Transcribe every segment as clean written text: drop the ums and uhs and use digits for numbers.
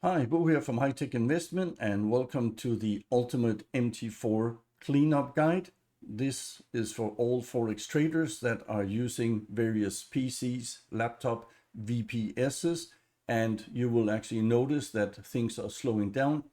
Hi, Bo here from High Tech Investment, and welcome to the ultimate MT4 cleanup guide. This is for all Forex traders that are using various PCs, laptop, VPSs, and you will actually notice that things are slowing down.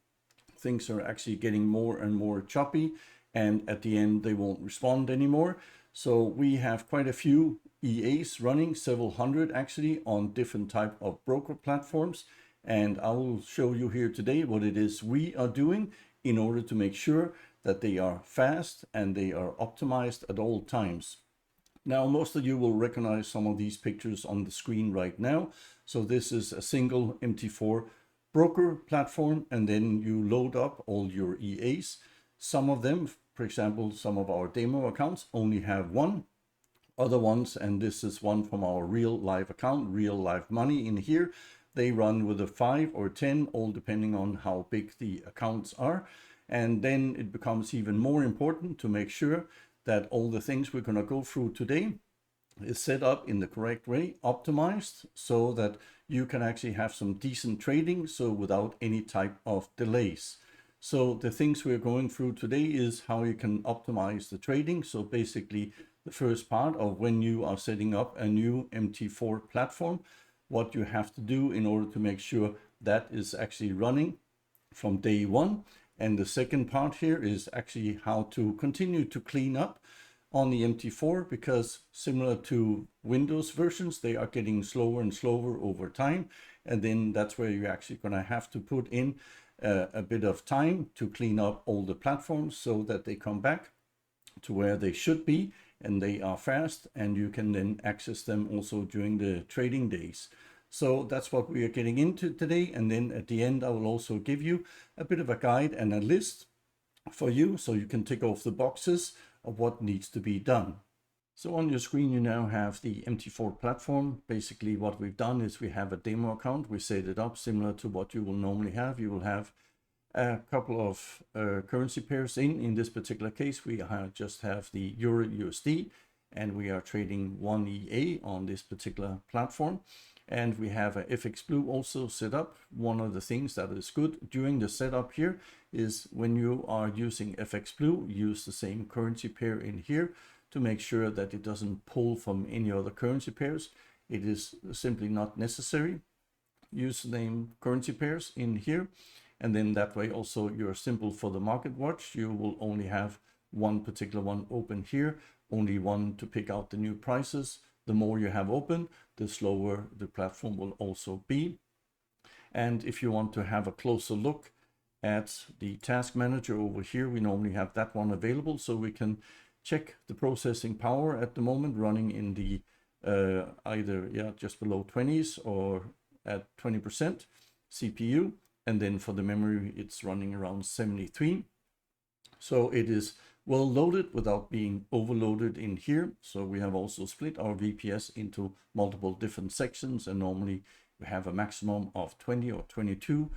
Things are actually getting more and more choppy, and at the end they won't respond anymore. So we have quite a few EAs running, several hundred actually, on different type of broker platforms. And I will show you here today what it is we are doing in order to make sure that they are fast and they are optimized at all times. Now, most of you will recognize some of these pictures on the screen right now. So this is a single MT4 broker platform, and then you load up all your EAs. Some of them, for example, some of our demo accounts only have one. Other ones, and this is one from our real live account, real live money in here, they run with a 5 or 10, all depending on how big the accounts are. And then it becomes even more important to make sure that all the things we're going to go through today is set up in the correct way, optimized, so that you can actually have some decent trading, so without any type of delays. So the things we're going through today is how you can optimize the trading. So basically the first part of when you are setting up a new MT4 platform, what you have to do in order to make sure that is actually running from day one. And the second part here is actually how to continue to clean up on the MT4, because similar to Windows versions, they are getting slower and slower over time. And then that's where you're actually going to have to put in a bit of time to clean up all the platforms so that they come back to where they should be and they are fast, and you can then access them also during the trading days. So that's what we are getting into today. And then at the end, I will also give you a bit of a guide and a list for you so you can tick off the boxes of what needs to be done. So on your screen, you now have the MT4 platform. Basically what we've done is we have a demo account. We set it up similar to what you will normally have. You will have a couple of currency pairs in this particular case. We just have the Euro USD, and we are trading one EA on this particular platform. And we have a FX Blue also set up. One of the things that is good during the setup here is when you are using FX Blue, use the same currency pair in here to make sure that it doesn't pull from any other currency pairs. It is simply not necessary. Use the same currency pairs in here. And then that way also you're simple for the market watch. You will only have one particular one open here, only one to pick out the new prices. The more you have open, the slower the platform will also be. And if you want to have a closer look at the task manager over here, we normally have that one available, so we can check the processing power at the moment running in the either just below 20s or at 20% CPU. And then for the memory, it's running around 73. So it is well loaded without being overloaded in here. So we have also split our VPS into multiple different sections, and normally we have a maximum of 20 or 22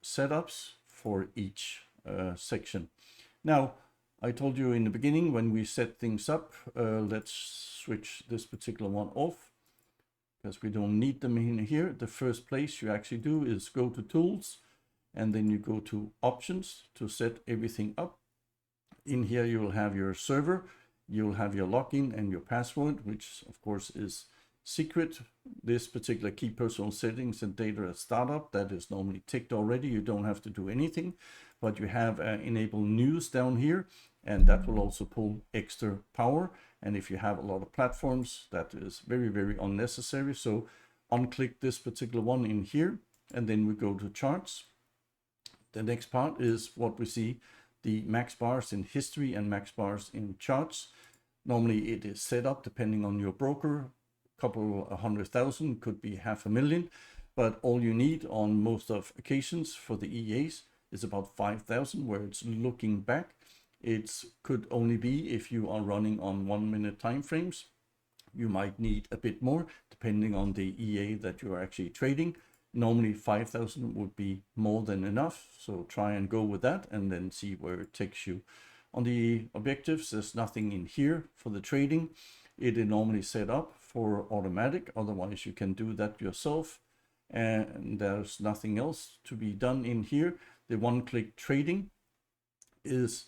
setups for each section. Now, I told you in the beginning when we set things up, let's switch this particular one off, because we don't need them in here. The first place you actually do is go to Tools, and then you go to Options to set everything up. In here you will have your server, you'll have your login and your password, which of course is secret. This particular key personal settings and data at startup, that is normally ticked already. You don't have to do anything, but you have enable news down here, and that will also pull extra power. And if you have a lot of platforms, that is very, very unnecessary. So unclick this particular one in here, and then we go to charts. The next part is what we see, the max bars in history and max bars in charts. Normally it is set up depending on your broker, couple 100,000, could be 500,000, but all you need on most of occasions for the EAs is about 5,000, where it's looking back. It could only be if you are running on 1 minute time frames. You might need a bit more depending on the EA that you are actually trading. Normally 5,000 would be more than enough, so try and go with that and then see where it takes you. On the objectives, there's nothing in here for the trading. It is normally set up for automatic, otherwise you can do that yourself. and there's nothing else to be done in here. The one-click trading is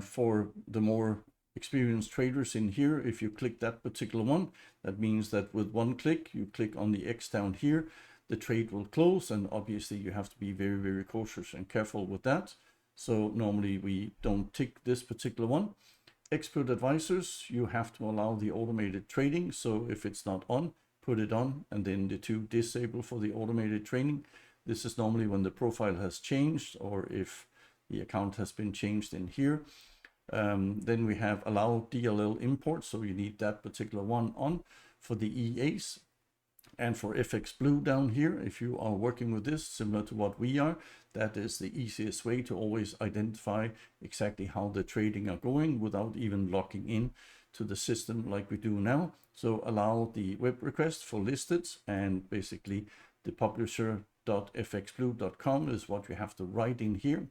for the more experienced traders in here. If you click that particular one, that means that with one click, you click on the X down here, the trade will close, and obviously you have to be very, very cautious and careful with that. So normally we don't tick this particular one. Expert advisors, you have to allow the automated trading. So if it's not on, put it on, and then the two disable for the automated trading. This is normally when the profile has changed, or if the account has been changed in here. Then we have allow DLL import, so you need that particular one on for the EAs. And for FX Blue down here, if you are working with this similar to what we are, that is the easiest way to always identify exactly how the trading are going without even logging in to the system like we do now. So allow the web request for listed, and basically the publisher.fxblue.com is what you have to write in here.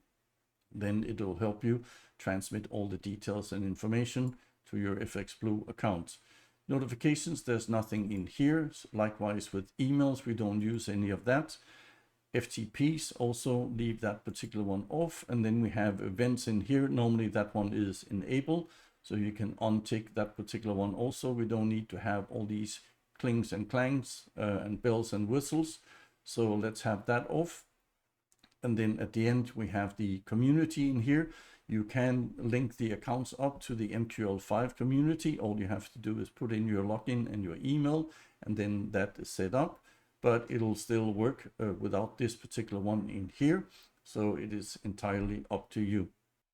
Then it will help you transmit all the details and information to your FX Blue account. Notifications, there's nothing in here. Likewise with emails, we don't use any of that. FTPs, also leave that particular one off. And then we have events in here. Normally that one is enabled, so you can untick that particular one also. We don't need to have all these clings and clangs and bells and whistles. So let's have that off. And then at the end, we have the community in here. You can link the accounts up to the MQL5 community. All you have to do is put in your login and your email, and then that is set up. But it'll still work without this particular one in here. So it is entirely up to you.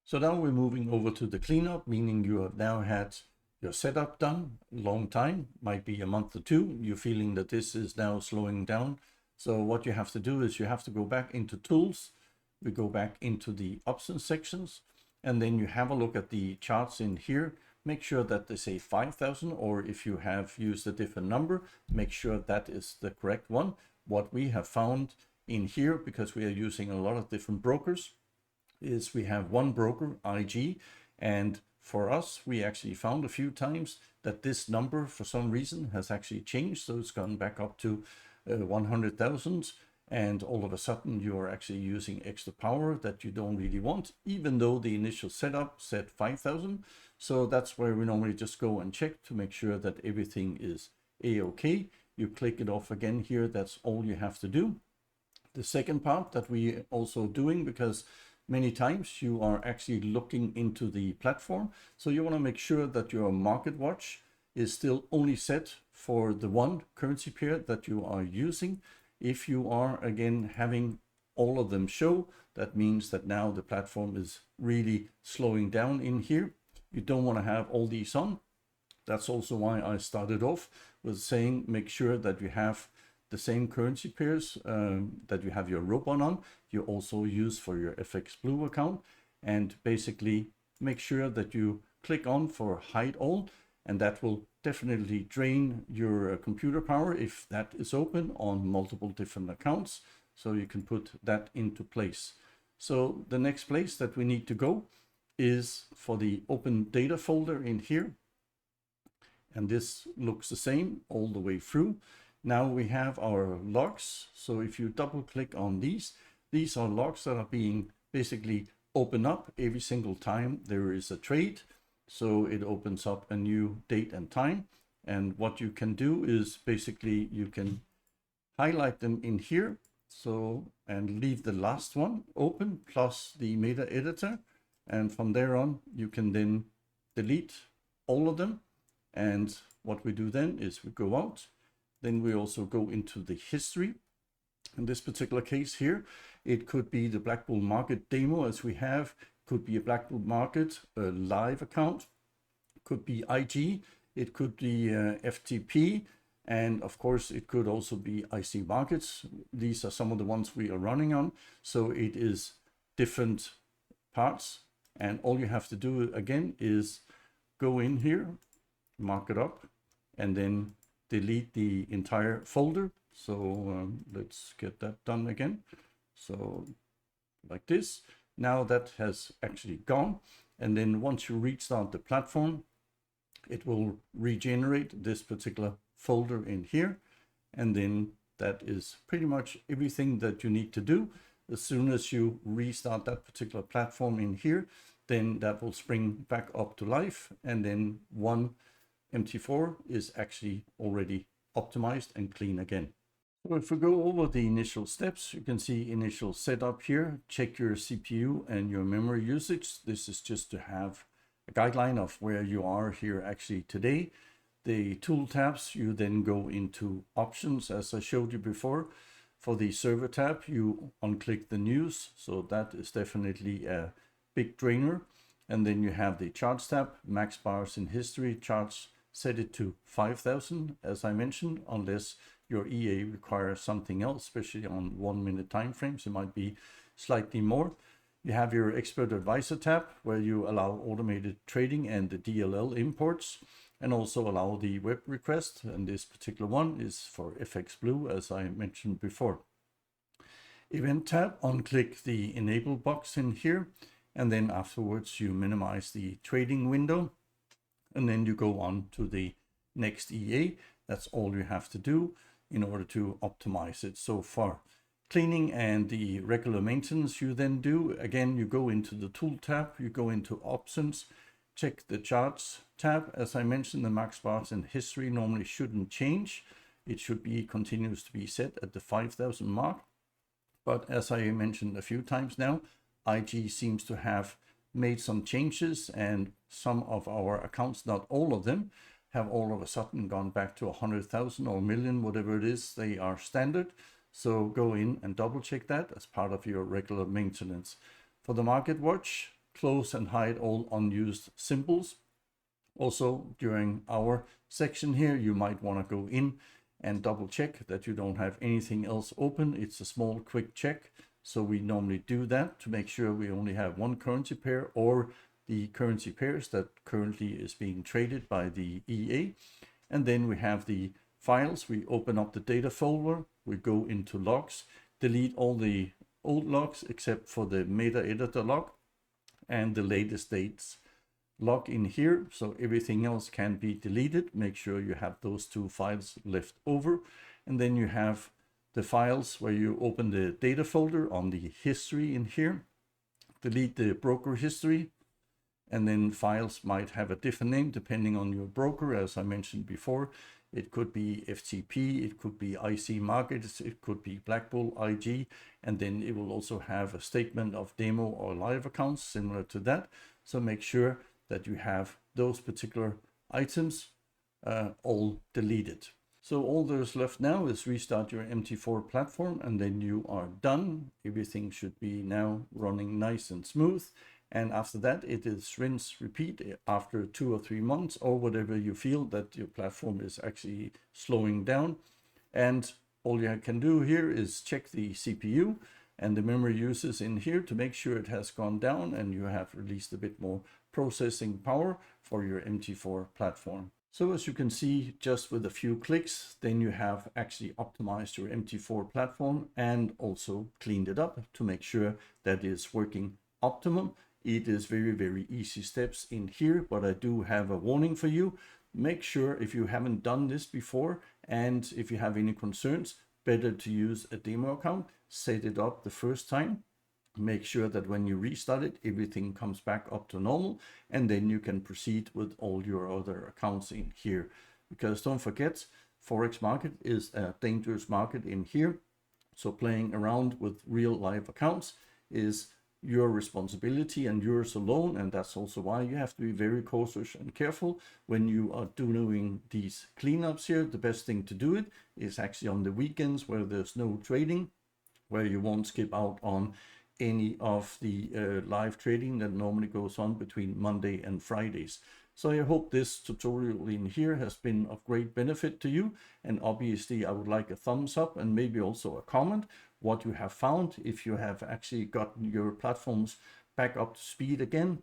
So now we're moving over to the cleanup, meaning you have now had your setup done a long time, might be a month or two. You're feeling that this is now slowing down. So what you have to do is you have to go back into tools. We go back into the options sections, and then you have a look at the charts in here. Make sure that they say 5,000, or if you have used a different number, make sure that is the correct one. What we have found in here, because we are using a lot of different brokers, is we have one broker, IG, and for us, we actually found a few times that this number for some reason has actually changed. So it's gone back up to 100,000, and all of a sudden you are actually using extra power that you don't really want, even though the initial setup said 5,000. So that's where we normally just go and check to make sure that everything is a-okay. You click it off again here. That's all you have to do. The second part that we also doing, because many times you are actually looking into the platform, so you want to make sure that your market watch is still only set for the one currency pair that you are using. If you are again having all of them show, that means that now the platform is really slowing down in here. You don't want to have all these on. That's also why I started off with saying make sure that you have the same currency pairs that you have your Robon on, you also use for your FX Blue account, and basically make sure that you click on for hide all, and that will definitely drain your computer power if that is open on multiple different accounts. So you can put that into place. So the next place that we need to go is for the open data folder in here. And this looks the same all the way through. Now we have our logs. So if you double click on these are logs that are being basically opened up every single time there is a trade. So it opens up a new date and time. And what you can do is basically you can highlight them in here. So, and leave the last one open plus the meta editor. And from there on, you can then delete all of them. And what we do then is we go out. Then we also go into the history. In this particular case here, it could be the Black Bull Market demo as we have, could be a Black Bull Market live account, could be IG, it could be FTP, and of course it could also be IC markets. These are some of the ones we are running on. So it is different parts, and all you have to do again is go in here, mark it up, and then delete the entire folder. So let's get that done again. So like this. Now that has actually gone. And then once you restart the platform, it will regenerate this particular folder in here. And then That is pretty much everything that you need to do. As soon as you restart that particular platform in here, then that will spring back up to life, and then one MT4 is actually already optimized and clean again. So if we go over the initial steps, you can see initial setup here. Check your CPU and your memory usage. This is just to have a guideline of where you are here actually today. The tool tabs, you then go into options as I showed you before. For the server tab, you unclick the news. So that is definitely a big drainer. And then you have the charts tab, max bars in history, charts, set it to 5,000 as I mentioned, unless your EA requires something else, especially on 1 minute time frames, it might be slightly more. You have your expert advisor tab where you allow automated trading and the DLL imports, and also allow the web request. And this particular one is for FX Blue, as I mentioned before. Event tab, unclick the enable box in here, and then afterwards you minimize the trading window, and then you go on to the next EA. That's all you have to do in order to optimize it so far. Cleaning and the regular maintenance you then do. Again, you go into the tool tab, you go into options, check the charts tab. As I mentioned, the max bars in history normally shouldn't change. It should be continues to be set at the 5,000 mark. But as I mentioned a few times now, IG seems to have made some changes, and some of our accounts, not all of them, have all of a sudden gone back to 100,000 or million, whatever it is, they are standard. So go in and double check that as part of your regular maintenance. For the market watch, close and hide all unused symbols. Also during our section here, you might want to go in and double check that you don't have anything else open. It's a small quick check. So we normally do that to make sure we only have one currency pair or the currency pairs that currently is being traded by the EA. And then we have the files. We open up the data folder, we go into logs, delete all the old logs except for the meta editor log and the latest dates log in here. So everything else can be deleted. Make sure you have those two files left over. And then you have the files where you open the data folder on the history in here, delete the broker history, and then files might have a different name depending on your broker. As I mentioned before, it could be FTP, it could be IC Markets, it could be Black Bull IG, and then it will also have a statement of demo or live accounts similar to that. So make sure that you have those particular items all deleted. So all there's left now is restart your MT4 platform, and then you are done. Everything should be now running nice and smooth. And after that, it is rinse, repeat after 2 or 3 months or whatever you feel that your platform is actually slowing down. And all you can do here is check the CPU and the memory uses in here to make sure it has gone down and you have released a bit more processing power for your MT4 platform. So as you can see, just with a few clicks, then you have actually optimized your MT4 platform and also cleaned it up to make sure that it's working optimum. It is very, very easy steps in here, but I do have a warning for you. Make sure if you haven't done this before and if you have any concerns, better to use a demo account, set it up the first time. Make sure that when you restart it, everything comes back up to normal, and then you can proceed with all your other accounts in here. Because don't forget, Forex market is a dangerous market in here. So playing around with real live accounts is your responsibility and yours alone, and that's also why you have to be very cautious and careful when you are doing these cleanups here. The best thing to do it is actually on the weekends where there's no trading, where you won't skip out on any of the live trading that normally goes on between Monday and Fridays. So I hope this tutorial in here has been of great benefit to you, and obviously I would like a thumbs up and maybe also a comment what you have found, if you have actually gotten your platforms back up to speed again,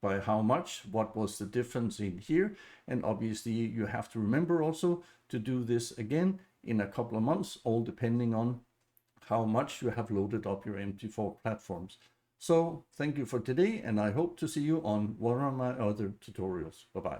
by how much, what was the difference in here. And obviously you have to remember also to do this again in a couple of months, all depending on how much you have loaded up your MT4 platforms. So thank you for today, and I hope to see you on one of my other tutorials. Bye-bye.